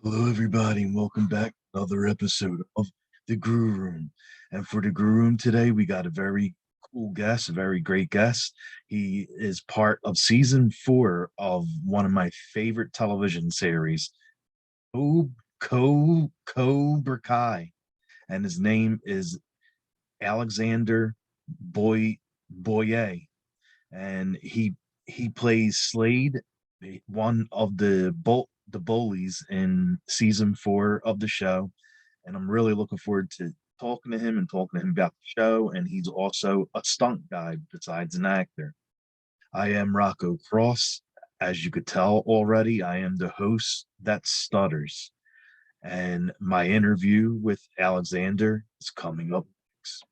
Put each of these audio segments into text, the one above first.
Hello, everybody, and welcome back to another episode of the Grue Room. And for the Grue Room today, we got a very cool guest, a very great guest. He is part of season 4 of one of my favorite television series, Cobra Kai, and his name is Alexander Boyer, and he plays Slade, one of the bullies in season 4 of the show, and I'm really looking forward to talking to him and talking to him about the show. And he's also a stunt guy besides an actor. I am Rocco Cross. As you could tell already, I am the host that stutters, and my interview with Alexander is coming up next.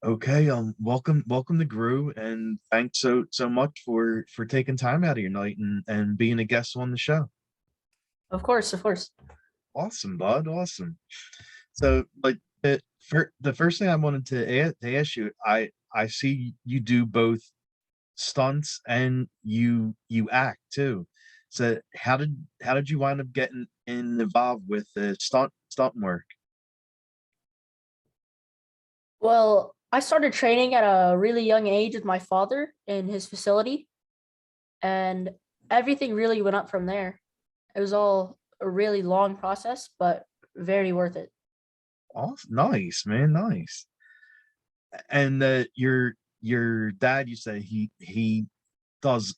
Okay, welcome to Grue, and thanks so much for taking time out of your night and being a guest on the show. Of course, of course. Awesome, bud. Awesome. So, like, for the first thing I wanted to ask you, I see you do both stunts and you act too. So, how did you wind up getting involved with the stunt work? Well, I started training at a really young age with my father in his facility, and everything really went up from there. It was all a really long process, but very worth it. Awesome, nice, man, nice. And your dad, you say he does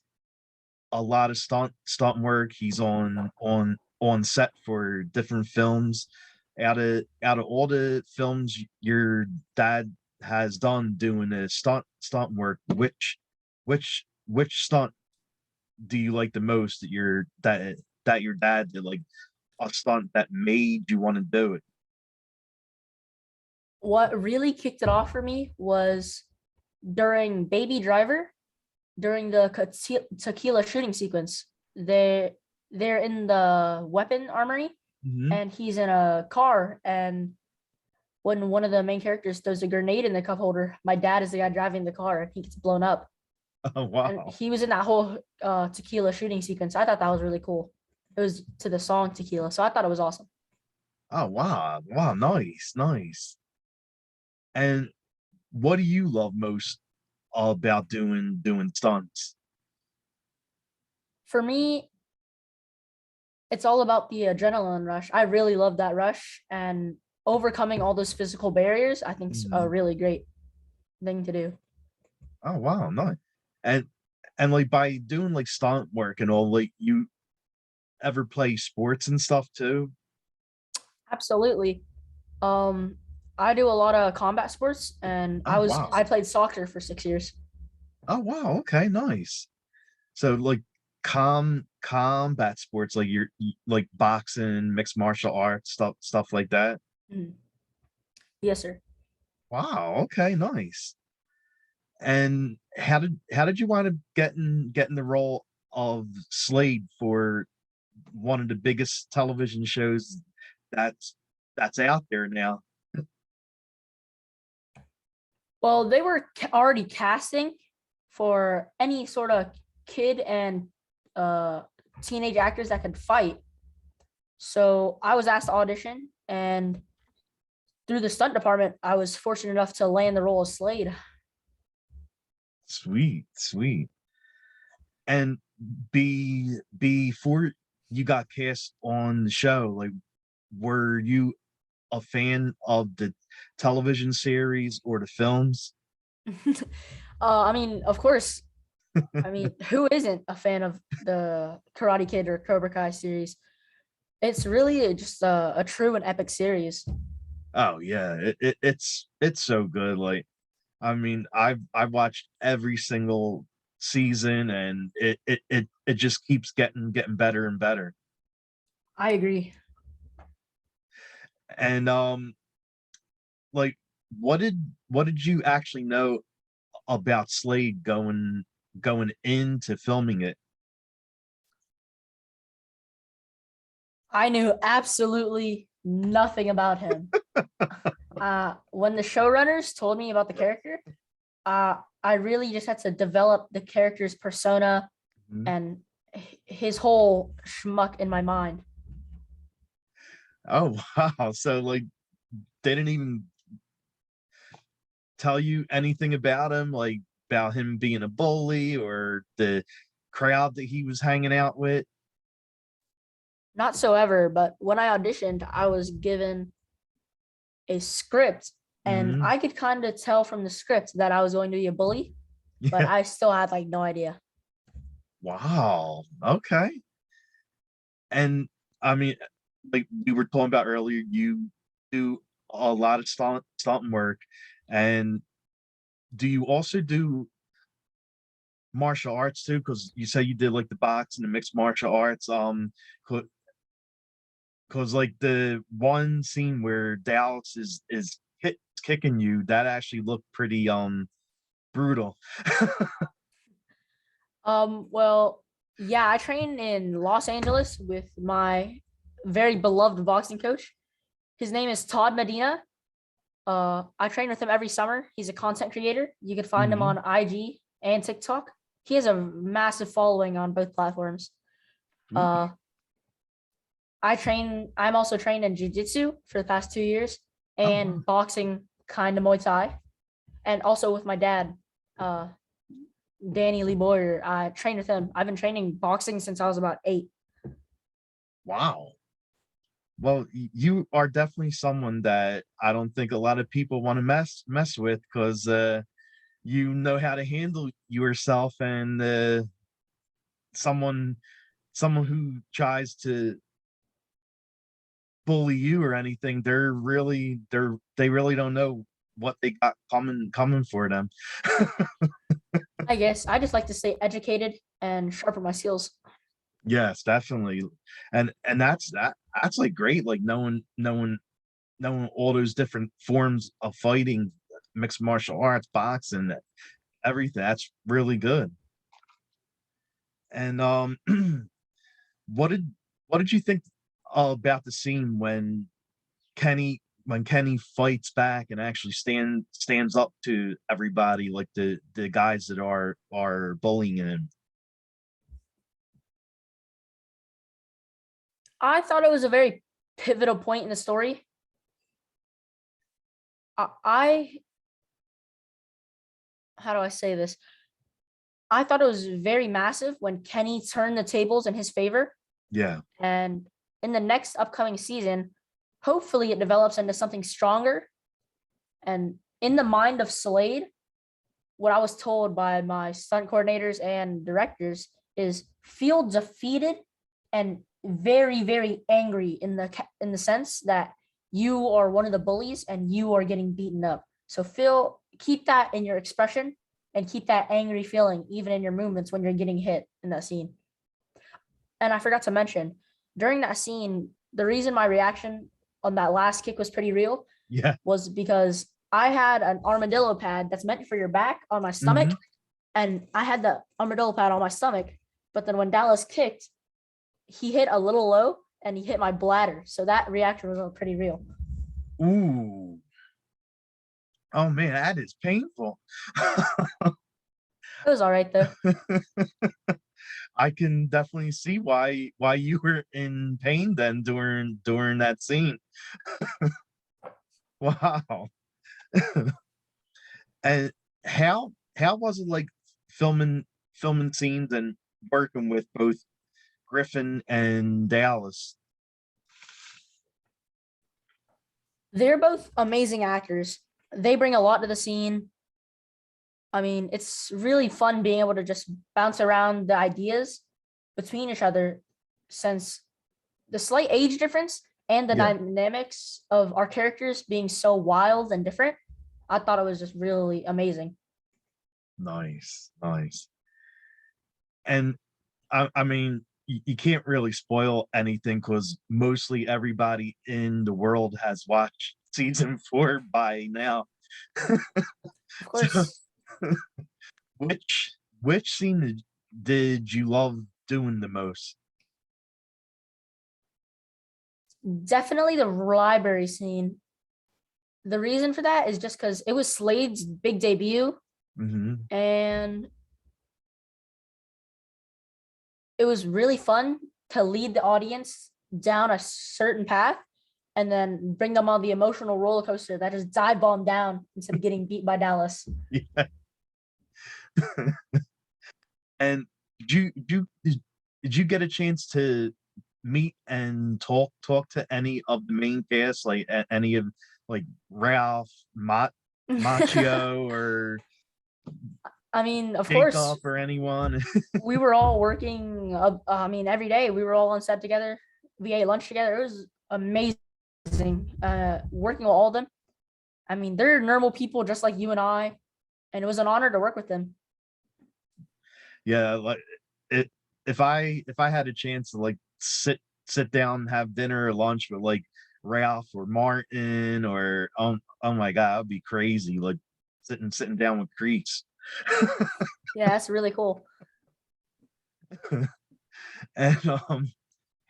a lot of stunt work. He's on set for different films. Out of all the films your dad has done doing the stunt work, which stunt do you like the most that your dad did, like a stunt that made you want to do it? What really kicked it off for me was during Baby Driver, during the tequila shooting sequence. They're in the weapon armory, Hmm. and he's in a car, and when one of the main characters throws a grenade in the cup holder, my dad is the guy driving the car and he gets blown up. Oh, And wow. he was in that whole tequila shooting sequence. I thought that was really cool. It was to the song Tequila, so I thought it was awesome. Oh, wow. Wow, nice, nice. And what do you love most about doing stunts? For me, it's all about the adrenaline rush. I really love that rush, and overcoming all those physical barriers, I think is a Mhm. really great thing to do. Oh, wow, nice. And like by doing like stunt work and all, like you ever play sports and stuff too? Absolutely. Um, I do a lot of combat sports, and Oh, I wow. played soccer for 6 years. Oh, wow. Okay, nice. So like combat sports, like like boxing, mixed martial arts, stuff like that. Mhm. Yes, sir. Wow. Okay, nice. And how did you wind up getting the role of Slade for one of the biggest television shows that's that's out there now? Well, they were already casting for any sort of kid and uh, teenage actors that could fight. So I was asked to audition, and through the stunt department, I was fortunate enough to land the role of Slade. Sweet, sweet. And before you got cast on the show, like, were you a fan of the television series or the films? I mean, of course. I mean, who isn't a fan of the Karate Kid or Cobra Kai series? It's really just a true and epic series. Oh yeah, it's so good. Like, I mean, I've watched every single season, and it just keeps getting better and better. I agree. And like, what did what did you actually know about Slade going into filming it? I knew absolutely nothing about him. When the showrunners told me about the character, I really just had to develop the character's persona Mhm. and his whole schmuck in my mind. Oh, wow. So, like, they didn't even tell you anything about him, like, about him being a bully or the crowd that he was hanging out with? Not so ever, but when I auditioned, I was given a script, and Mhm. I could kind of tell from the script that I was going to be a bully, but Yeah. I still had like no idea. Wow. Okay. And, I mean, like we were talking about earlier, you do a lot of stunt work, and do you also do martial arts too? Because you say you did, like, the boxing and the mixed martial arts, 'cause, like, the one scene where Dallas is kicking you, that actually looked pretty, brutal. Well, yeah, I train in Los Angeles with my very beloved boxing coach. His name is Todd Medina. I train with him every summer. He's a content creator. You can find him Mhm. on IG and TikTok. He has a massive following on both platforms. Ooh, Uh, I'm also trained in jiu-jitsu for the past 2 years oh, wow. and boxing, kind of Muay Thai, and also with my dad, uh, Danny Lee Boyer. I trained with him. I've been training boxing since I was about 8. Wow. Well, you are definitely someone that I don't think a lot of people wanna mess with, 'cause, you know how to handle yourself, and, someone someone who tries to bully you or anything, they really don't know what they got coming for them. I guess I just like to stay educated and sharpen my skills. Yes, definitely. And that's, like, great, like, knowing all those different forms of fighting, mixed martial arts, boxing, everything, that's really good. And, what did what did you think about the scene when Kenny fights back and actually stands up to everybody, like the guys that are bullying him? I thought it was a very pivotal point in the story. I how do I say this? I thought it was very massive when Kenny turned the tables in his favor. Yeah. And in the next upcoming season, hopefully it develops into something stronger. And in the mind of Slade, what I was told by my stunt coordinators and directors is feel defeated and very, very angry in the sense that you are one of the bullies and you are getting beaten up. So keep that in your expression and keep that angry feeling even in your movements when you're getting hit in that scene. And I forgot to mention, during that scene, the reason my reaction on that last kick was pretty real Yeah. was because I had an armadillo pad that's meant for your back on my stomach, Mhm. and I had the armadillo pad on my stomach. But then when Dallas kicked, he hit a little low and he hit my bladder. So that reaction was pretty real. Ooh. Oh, man, that is painful. It was all right though. I can definitely see why you were in pain then during that scene. Wow. And how was it like filming scenes and working with both Griffin and Dallas? They're both amazing actors. They bring a lot to the scene. I mean, it's really fun being able to just bounce around the ideas between each other since the slight age difference and the Yeah, dynamics of our characters being so wild and different. I thought it was just really amazing. nice, nice. And I mean, you can't really spoil anything because mostly everybody in the world has watched season 4 by now. Of So, course, which scene did you love doing the most? definitely the library scene. The reason for that is just because it was Slade's big debut, Mhm. and it was really fun to lead the audience down a certain path and then bring them on the emotional roller coaster that just dive bomb down instead of getting beat by Dallas. Yeah. And did you get a chance to meet and talk to any of the main cast, like any of like Ralph, Machio, or I mean, of course, Jacob, or anyone? we were all working. I mean, every day we were all on set together. We ate lunch together. It was amazing working with all of them. I mean, they're normal people just like you and I, and it was an honor to work with them. Yeah, like it. If I had a chance to like sit down, have dinner or lunch with like Ralph or Martin, or oh my god, that'd be crazy. Like sitting down with Crease. Yeah, that's really cool. And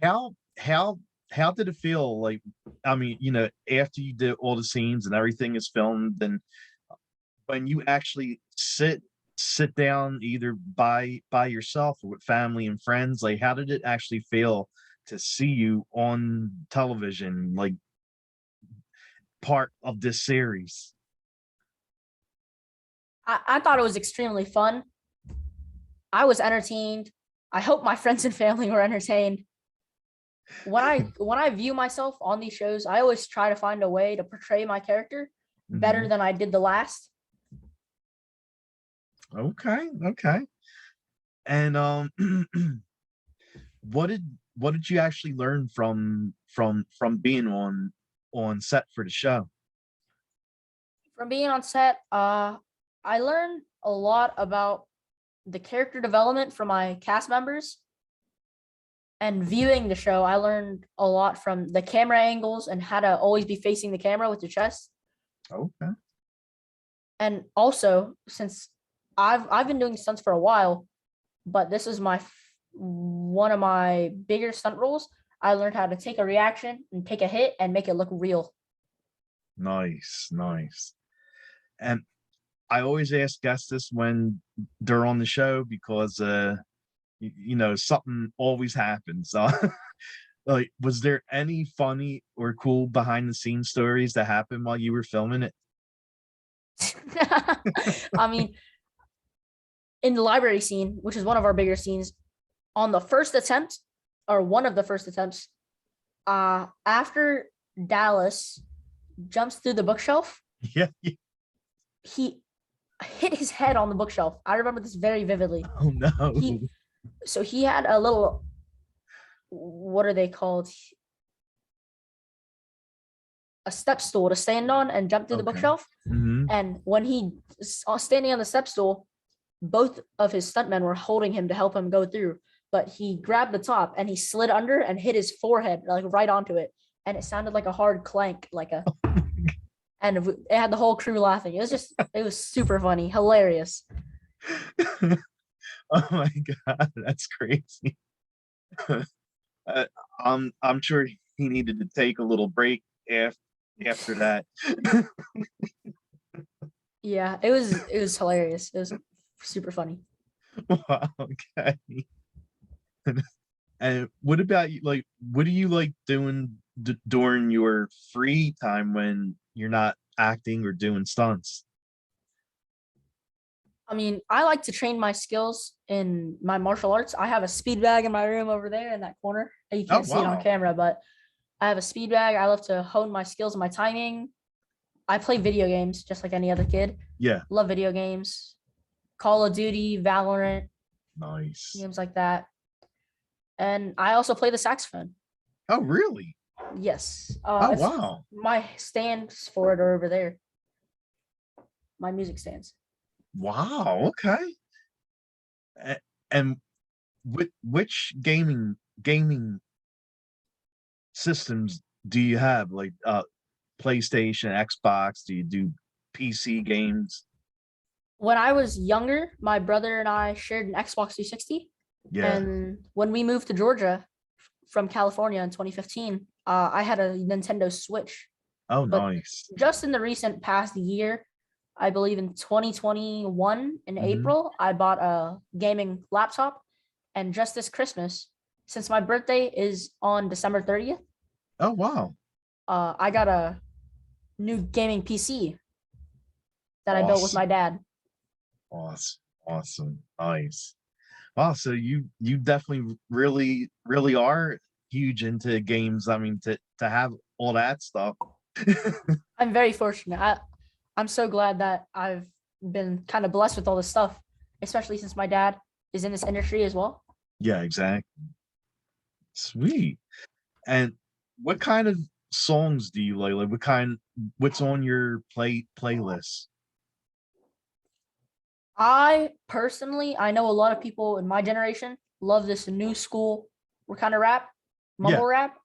how how did it feel? Like, I mean, after you did all the scenes and everything is filmed, and when you actually sit down either by yourself or with family and friends, like how did it actually feel to see you on television, like part of this series? I thought it was extremely fun. I was entertained. I hope my friends and family were entertained. When I view myself on these shows, I always try to find a way to portray my character better than I did the last. Okay. And what did you actually learn from being on set for the show? From being on set, I learned a lot about the character development from my cast members. And viewing the show, I learned a lot from the camera angles and how to always be facing the camera with your chest. Okay. And also, since I've been doing stunts for a while, but this is one of my bigger stunt roles, I learned how to take a reaction and take a hit and make it look real. Nice. And I always ask guests this when they're on the show, because something always happens. Like, was there any funny or cool behind the scenes stories that happened while you were filming it? I mean, in the library scene, which is one of our bigger scenes, on the first attempt, or one of the first attempts, after Dallas jumps through the bookshelf, Yeah. he hit his head on the bookshelf. I remember this very vividly. Oh no. He had a little, what are they called? A step stool to stand on and jump through the bookshelf. And when he was standing on the step stool, both of his stuntmen were holding him to help him go through. But he grabbed the top and he slid under and hit his forehead like right onto it. And it sounded like a hard clank, and it had the whole crew laughing. It was super funny, hilarious. Oh my god, that's crazy. I'm sure he needed to take a little break after that. Yeah, it was hilarious. It was super funny. Wow, okay. And what about you? Like, what do you like doing during your free time when you're not acting or doing stunts? I mean, I like to train my skills in my martial arts. I have a speed bag in my room over there in that corner. You can't see it on camera, but I have a speed bag. I love to hone my skills and my timing. I play video games just like any other kid. Yeah. Love video games. Call of Duty, Valorant. Nice. Games like that. And I also play the saxophone. Oh, really? Yes. Wow. My stands for it are over there. My music stands. Wow. Okay. And which gaming systems do you have? Like PlayStation, Xbox? Do you do PC games? When I was younger, my brother and I shared an Xbox 360. Yeah. And when we moved to Georgia from California in 2015, I had a Nintendo Switch. Oh, but nice. Just in the recent past year, I believe in 2021 in April, I bought a gaming laptop, And just this Christmas, since my birthday is on December 30th, Oh wow. I got a new gaming PC that I built with Awesome. my dad. Awesome. Awesome. Nice. Wow, so you definitely really are huge into games. I mean, to have all that stuff. I'm very fortunate. I'm so glad that I've been kind of blessed with all this stuff, especially since my dad is in this industry as well. Yeah, exactly. Sweet. And what kind of songs do you like? Like what's on your playlist? I personally, I know a lot of people in my generation love this new school kind of rap, Yeah. mumble rap.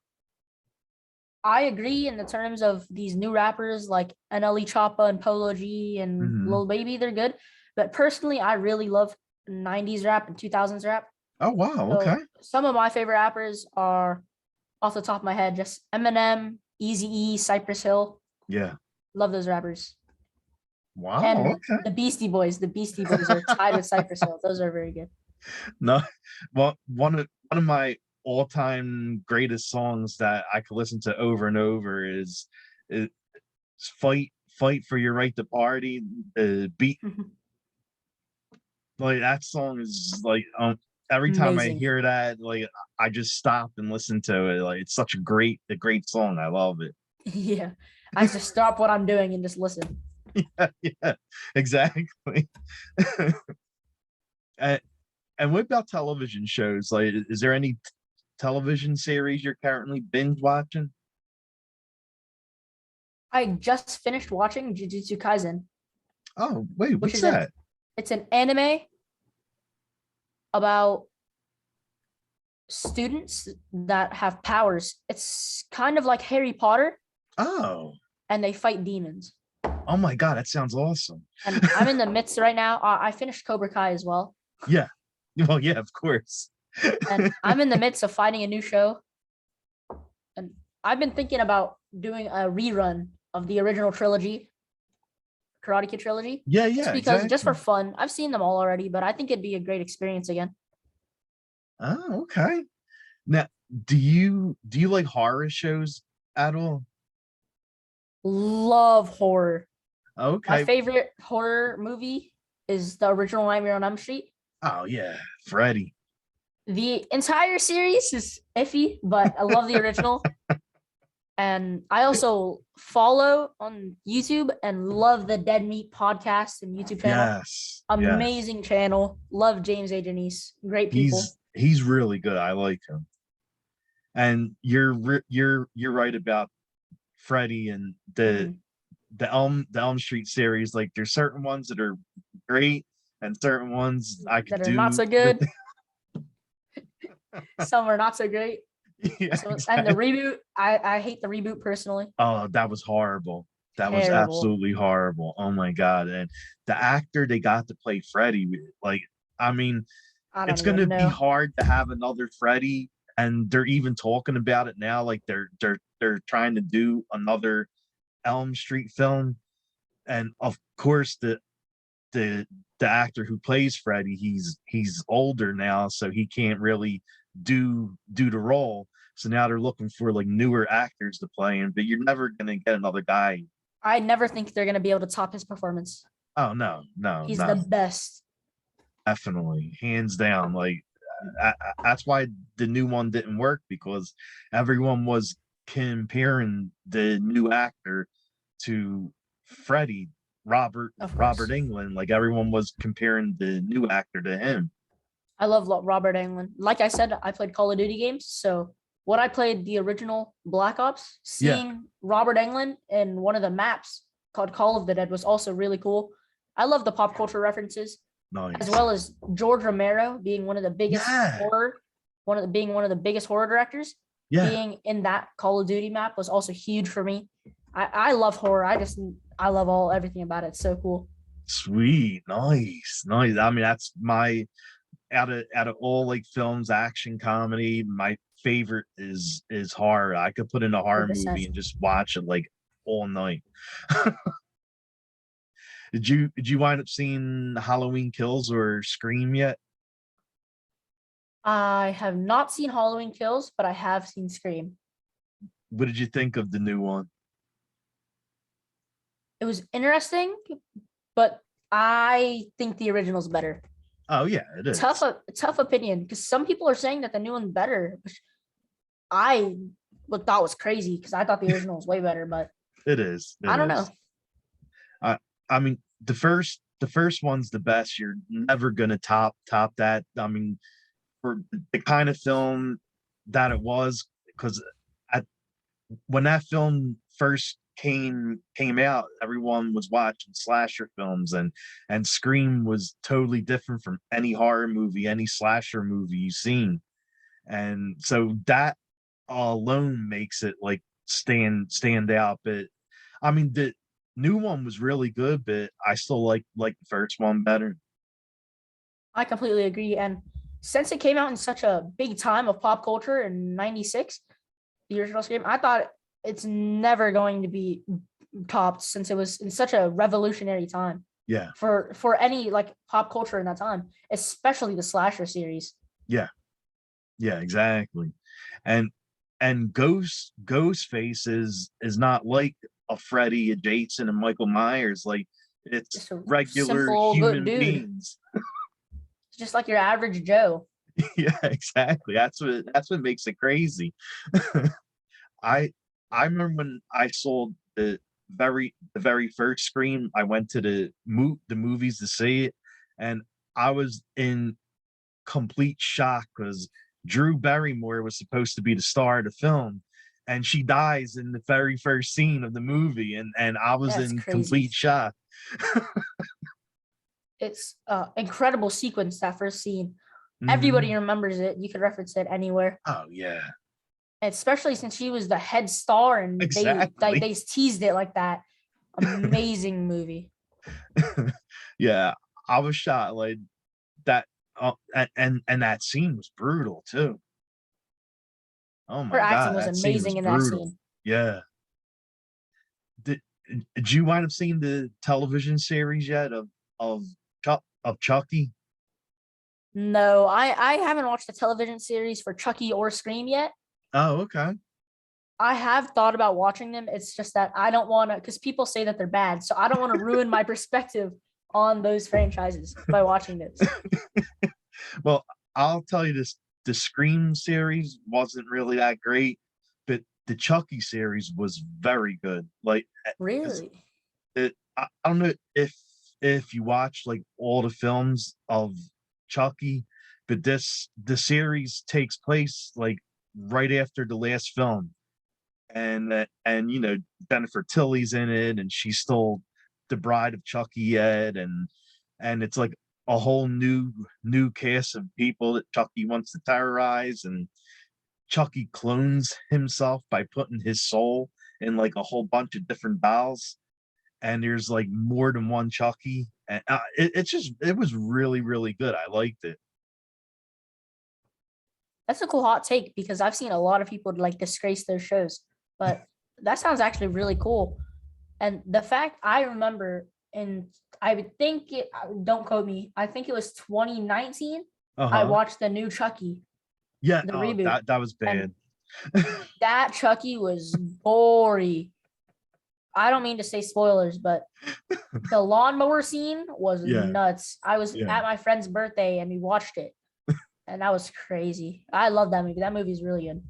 I agree in the terms of these new rappers like NLE Choppa and Polo G and Hmm. Lil Baby, they're good. But personally, I really love 90s rap and 2000s rap. Oh wow, okay. So some of my favorite rappers are off the top of my head, just Eminem, Eazy-E, Cypress Hill. Yeah. Love those rappers. Wow, And okay. the Beastie Boys. The Beastie Boys are tied with Cypress Hill. Those are very good. No, well, one of my all-time greatest songs that I could listen to over and over is Fight for Your Right to Party. Beat like that song is like every time I Amazing. hear that, like I just stop and listen to it. Like it's such a great song. I love it. Yeah. I just stop what I'm doing and just listen. Yeah, yeah, exactly. and, and what about television shows? Like, is there any television series you're currently binge watching? I just finished watching Jujutsu Kaisen, Oh, wait, which what's is an that? it's an anime about students that have powers. It's kind of like Harry Potter Oh, and they fight demons. oh my God, that sounds awesome. And I'm in the midst right now. I finished Cobra Kai as well. Yeah, well, yeah, of course. And I'm in the midst of finding a new show. And I've been thinking about doing a rerun of the original trilogy, Karate Kid trilogy, Yeah, just yeah, because, just for exactly. fun. I've seen them all already, but I think it'd be a great experience again. Oh, okay. Now, do you like horror shows at all? Love horror. My Okay. favorite horror movie is the original Nightmare on Elm Street. Oh yeah, Freddy. The entire series is iffy, but I love the original. And I also follow on YouTube and love the Dead Meat podcast and YouTube channel. Yes, yes. Amazing channel. Love James A. Janice. Great people. He's really good. I like him. And you're right about Freddy and Mhm. the Elm Street series. Like there's certain ones that are great and certain ones I could That are not do so with. good. Some are not so great. Yeah, So and the exactly. reboot, I hate the reboot personally. Oh, that was horrible. That was Terrible. absolutely horrible. Oh my God. And the actor they got to play Freddy, like, I mean, I don't it's going to even be know. hard to have another Freddy, and they're even talking about it now. Like they're trying to do another Elm Street film, and of course the the actor who plays Freddy, he's older now, so he can't really do the role. So now they're looking for like newer actors to play him, but you're never gonna get another guy. I never think they're gonna be able to top his performance. Oh no, no, He's the no, best. definitely, hands down. Like that's why the new one didn't work, because everyone was comparing the new actor to Freddy, Of Robert course. England. Like everyone was comparing the new actor to him. I love Robert Englund. Like I said, I played Call of Duty games. So when I played the original Black Ops, Yeah, seeing Robert Englund in one of the maps called Call of the Dead was also really cool. I love the pop culture references, as nice. well as George Romero being one of the biggest Yeah, horror, being one of the biggest horror directors. yeah. Being in that Call of Duty map was also huge for me. I love horror. I love everything about it. It's so cool. Sweet, nice, nice. I mean, that's my out of all like films, action comedy, my favorite is horror. I could put in a horror movie 100%. and just watch it like all night. Did you wind up seeing Halloween Kills or Scream yet? I have not seen Halloween Kills, but I have seen Scream. What did you think of the new one? It was interesting, but I think the original's better. Oh yeah, it Tough, is. tough opinion because some people are saying that the new one's better, which I thought was crazy because I thought the original was way better, but It is. I It don't know. is. I I mean the first one's the best. You're never gonna top that. I mean, for the kind of film that it was, because at when that film first came out, everyone was watching slasher films, and Scream was totally different from any horror movie, any slasher movie you've seen. And so that alone makes it like stand out. But I mean, the new one was really good, but I still like the first one better. I completely agree. And since it came out in such a big time of pop culture in '96, the original Scream, I thought it's never going to be topped since it was in such a revolutionary time Yeah, for any like pop culture in that time, especially the slasher series. yeah, yeah, exactly. And Ghostface is not like a Freddy, a Jason, and Michael Myers. Like, it's Just a regular simple good human dude, beings. just like your average Joe. Yeah, exactly. That's what makes it crazy. I I remember when I saw the very first Scream. I went to the movies to see it, and I was in complete shock because Drew Barrymore was supposed to be the star of the film, and she dies in the very first scene of the movie, and I was That's in crazy. complete shock. It's incredible sequence that first scene. Everybody Mhm. remembers it. You could reference it anywhere, Oh yeah, especially since she was the head star and exactly. they teased it like that. Amazing movie. Yeah, I was shocked like that. And that scene was brutal too. Oh Her my acting god, was that scene was amazing in that brutal. scene. Yeah. Did did you wind up seeing the television series yet of of Chucky? No, I haven't watched the television series for Chucky or Scream yet. Oh, okay. I have thought about watching them. It's just that I don't want to, because people say that they're bad. So I don't want to ruin my perspective on those franchises by watching this. Well, I'll tell you this: the Scream series wasn't really that great, but the Chucky series was very good. Like, because Really? I don't know if you watch like all the films of Chucky, but the series takes place like right after the last film, and Jennifer Tilly's in it, and she's still the bride of Chucky yet, and it's like a whole new cast of people that Chucky wants to terrorize, and Chucky clones himself by putting his soul in like a whole bunch of different dolls, and there's like more than one Chucky, and it was really good. I liked it. That's a cool hot take because I've seen a lot of people like disgrace those shows, but that sounds actually really cool. And the fact I remember, and I would think it, don't quote me, I think it was 2019. I Uh-huh. watched the new Chucky, Yeah. the Oh, reboot, that was and bad. that Chucky was gory. I don't mean to say spoilers, but the lawnmower scene was Yeah. nuts. I was Yeah. at my friend's birthday and we watched it, and that was crazy. I love that movie. That movie is really good.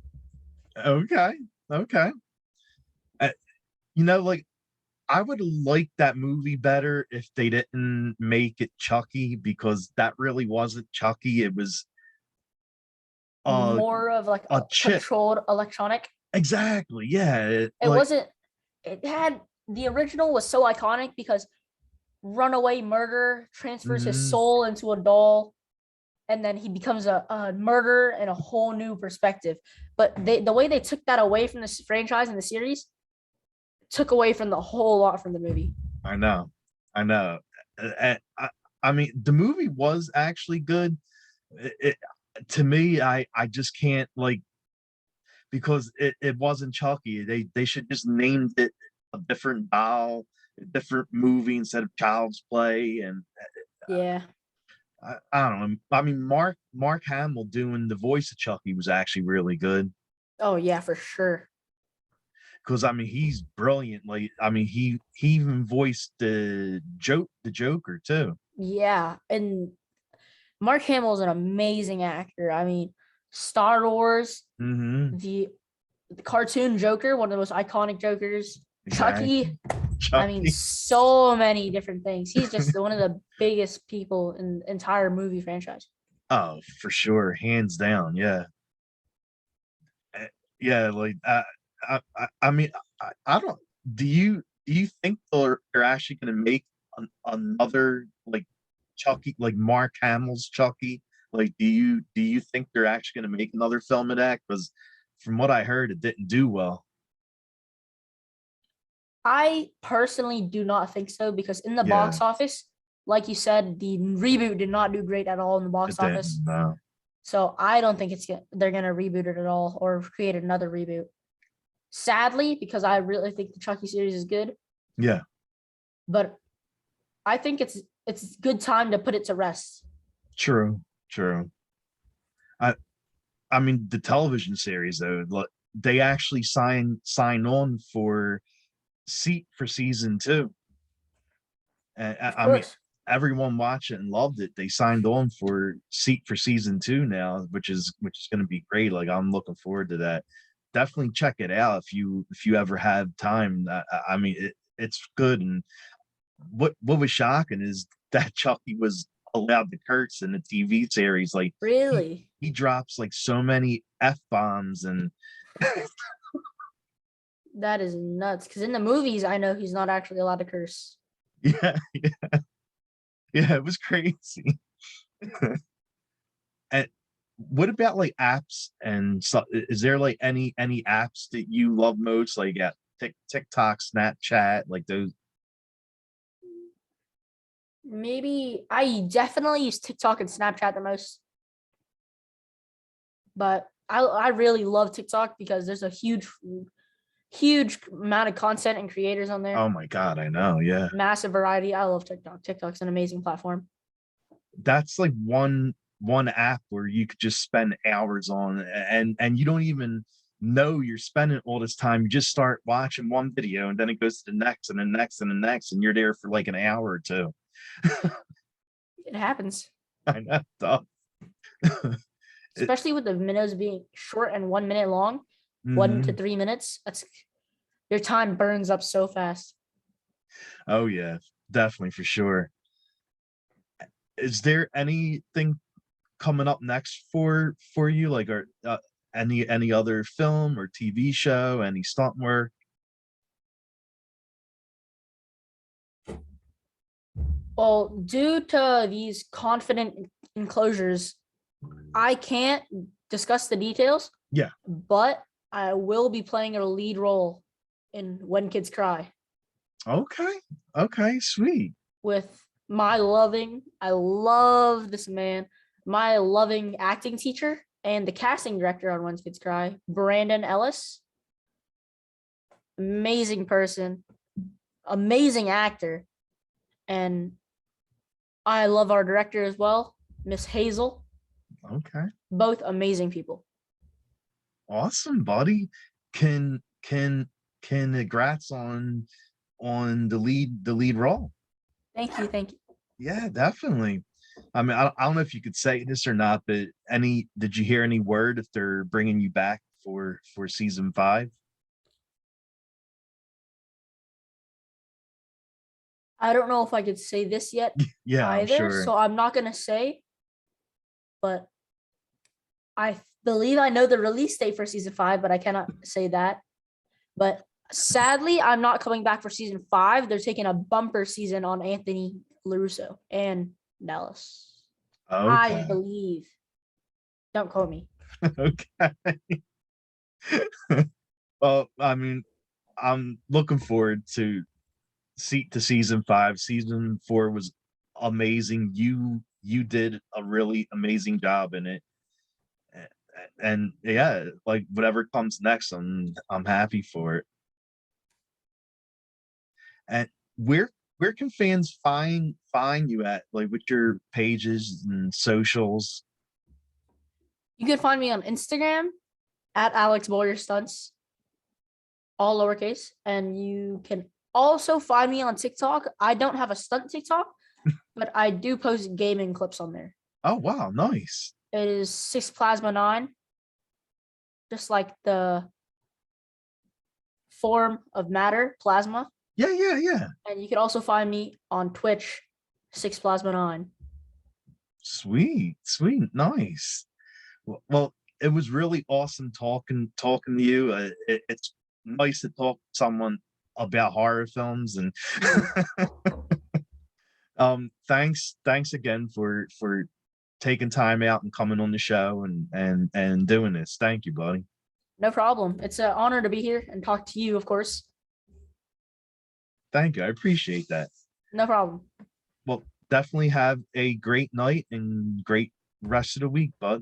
Okay. Okay. Uh, like, I would like that movie better if they didn't make it Chucky, because that really wasn't Chucky. It was uh More of like a a chick. controlled electronic. Exactly. Yeah. It wasn't. It had the original was so iconic because runaway murder transfers his Mhm. soul into a doll, and then he becomes a murderer in a whole new perspective. But the way they took that away from this franchise and the series took away from the whole lot from the movie. I know. I know. I mean, the movie was actually good. It, to me, I just can't, like, because it wasn't Chucky. They should just named it a different doll, a different movie instead of Child's Play, and Yeah, I don't know. I mean, Mark Hamill doing the voice of Chucky was actually really good Oh yeah, for sure. because I mean he's brilliant. Like I mean he even voiced the Joker too. Yeah, and Mark Hamill is an amazing actor. I mean, Star Wars, Mm-hmm. the cartoon Joker, one of the most iconic Jokers. Exactly. Chucky. I mean, Chucky. so many different things. He's just one of the biggest people in the entire movie franchise. Oh, for sure, hands down. Yeah. Uh, Yeah, like I mean, I don't. Do you think they're actually going to make another like Chucky, like Mark Hamill's Chucky? Like, do you think they're actually going to make another film of that? Because from what I heard, it didn't do well. I personally do not think so because in the Yeah, box office, like you said, the reboot did not do great at all in the box it didn't. office. No. So I don't think they're gonna reboot it at all or create another reboot. Sadly, because I really think the Chucky series is good, Yeah, but I think it's good time to put it to rest. true, true. I I mean, the television series though, they actually signed on for season two. And Of I mean, course. everyone watched it and loved it. They signed on for season two now, which is going to be great. Like I'm looking forward to that. Definitely check it out if you ever have time. I mean, it's good. And what was shocking is that Chucky was allowed to curse in the TV series. Like he Really? he drops like so many f bombs and That is nuts. Because in the movies, I know he's not actually allowed to curse. yeah, yeah, it was crazy. And what about like apps and stuff? Is there like any apps that you love most? Like TikTok, Snapchat, like those? Maybe I definitely use TikTok and Snapchat the most, but I really love TikTok because there's a huge amount of content and creators on there. Oh my God, I know. Yeah, Massive variety. I love TikTok. TikTok's an amazing platform. that's like one app where you could just spend hours on, and you don't even know you're spending all this time. You just start watching one video, and then it goes to the next, and the next, and the next, and you're there for like an hour or two. It happens, I know. Tough. It, especially with the videos being short and 1 minute long, 1 to 3 minutes. That's your time burns up so fast. oh yeah, definitely for sure. Is there anything coming up next for you, like or any other film or TV show, any stunt work? Well, due to these confident enclosures, I can't discuss the details, Yeah. but I will be playing a lead role in When Kids Cry Okay. Okay, sweet. with I love this man, my loving acting teacher and the casting director on When Kids Cry, Brandon Ellis. Amazing person, amazing actor. And I love our director as well, Miss Hazel. Okay. Both amazing people. Awesome, buddy. Can congrats on the lead role. Thank you. Thank you. Yeah, definitely. I mean, I don't know if you could say this or not, but any did you hear any word if they're bringing you back for season five? I don't know if I could say this yet Yeah, I'm either, sure. so I'm not going to say, but I believe I know the release date for season five, but I cannot say that. But sadly, I'm not coming back for season five. They're taking a bumper season on Anthony LaRusso and Dallas. I Okay. believe. Don't quote me. Okay. Well, I mean, I'm looking forward to season five. Season four was amazing. You did a really amazing job in it. And yeah, like whatever comes next, I'm happy for it. And where can fans find you at? Like, with your pages and socials? You can find me on Instagram at Alex Boyer Stunts, all lowercase. And you can also find me on TikTok. I don't have a stunt TikTok, but I do post gaming clips on there. Oh, wow. Nice. It is 6plasma9, just like the form of matter, plasma. Yeah, yeah, yeah. And you can also find me on Twitch, 6plasma9. Sweet, sweet, nice. Well, it was really awesome talking to you. It's nice to talk to someone about horror films, and thanks again for taking time out and coming on the show and doing this. Thank you, buddy. No problem. It's an honor to be here and talk to you, of course. Thank you. I appreciate that. No problem. Well, definitely have a great night and great rest of the week, bud.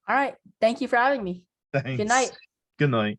All right. Thank you for having me. Thanks. Good night. Good night.